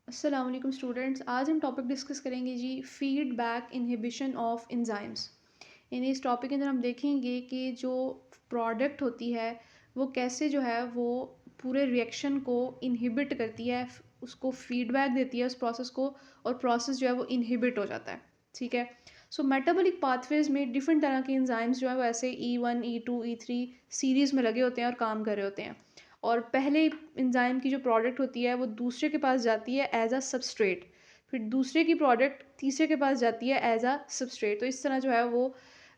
अस्सलाम वालेकुम स्टूडेंट्स। आज हम टॉपिक डिस्कस करेंगे जी, फीडबैक इनहिबिशन ऑफ एंजाइम्स। यानी इस टॉपिक के अंदर हम देखेंगे कि जो प्रोडक्ट होती है वो कैसे जो है वो पूरे रिएक्शन को इनहिबिट करती है, उसको फीडबैक देती है उस प्रोसेस को, और प्रोसेस जो है वो इनहिबिट हो जाता है। ठीक है। सो मेटाबॉलिक पाथवेज में डिफरेंट तरह के एंजाइम्स जो है वो ऐसे E1 E2 E3 सीरीज़ में लगे होते हैं और काम कर रहे होते हैं। और पहले एंजाइम की जो प्रोडक्ट होती है वो दूसरे के पास जाती है एज अ सबस्ट्रेट, फिर दूसरे की प्रोडक्ट तीसरे के पास जाती है एज अ सबस्ट्रेट। तो इस तरह जो है वो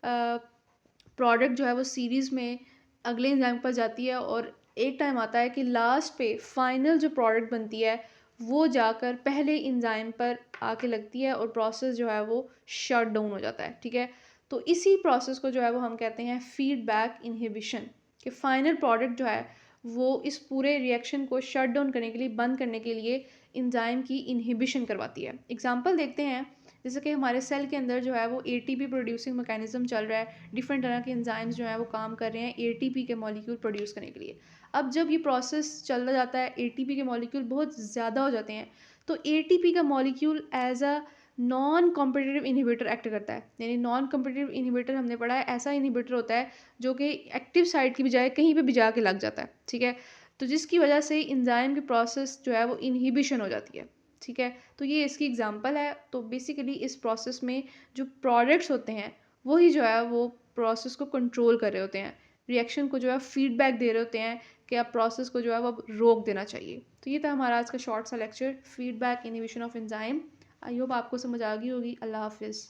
प्रोडक्ट जो है वो सीरीज़ में अगले एंजाइम पर जाती है, और एक टाइम आता है कि लास्ट पे फाइनल जो प्रोडक्ट बनती है वो जाकर पहले एंजाइम पर आके लगती है और प्रोसेस जो है वो शट डाउन हो जाता है। ठीक है। तो इसी प्रोसेस को जो है वो हम कहते हैं फीडबैक इनहिबिशन, कि फाइनल प्रोडक्ट जो है वो इस पूरे रिएक्शन को शट डाउन करने के लिए, बंद करने के लिए एंजाइम की इनहिबिशन करवाती है। एग्जांपल देखते हैं, जैसे कि हमारे सेल के अंदर जो है वो एटीपी प्रोड्यूसिंग मैकेनिज्म चल रहा है, डिफरेंट तरह के एंजाइम्स जो हैं वो काम कर रहे हैं एटीपी के मॉलिक्यूल प्रोड्यूस करने के लिए। अब जब ये प्रोसेस चलता जाता है, एटीपी के मॉलिक्यूल बहुत ज़्यादा हो जाते हैं, तो एटीपी का molecule as a non competitive inhibitor act करता है। यानी नॉन कॉम्पिटिटिव इनहिबिटर हमने पढ़ा है, ऐसा इनहिबिटर होता है जो कि एक्टिव साइट की बजाय कहीं पे भी जाके लग जाता है। ठीक है। तो जिसकी वजह से एंजाइम की प्रोसेस जो है वो इनहिबिशन हो जाती है। ठीक है। तो ये इसकी एग्जांपल है। तो बेसिकली इस प्रोसेस में जो प्रोडक्ट्स होते हैं वही जो है वो प्रोसेस को कंट्रोल कर रहे होते हैं, रिएक्शन को जो है फीडबैक दे रहे होते हैं कि आप प्रोसेस को जो है वो अब रोक देना चाहिए। तो ये था हमारा आज का शॉर्ट सा lecture, feedback inhibition of enzyme. I hope आपको समझ आ गई होगी। अल्लाह हाफिज़।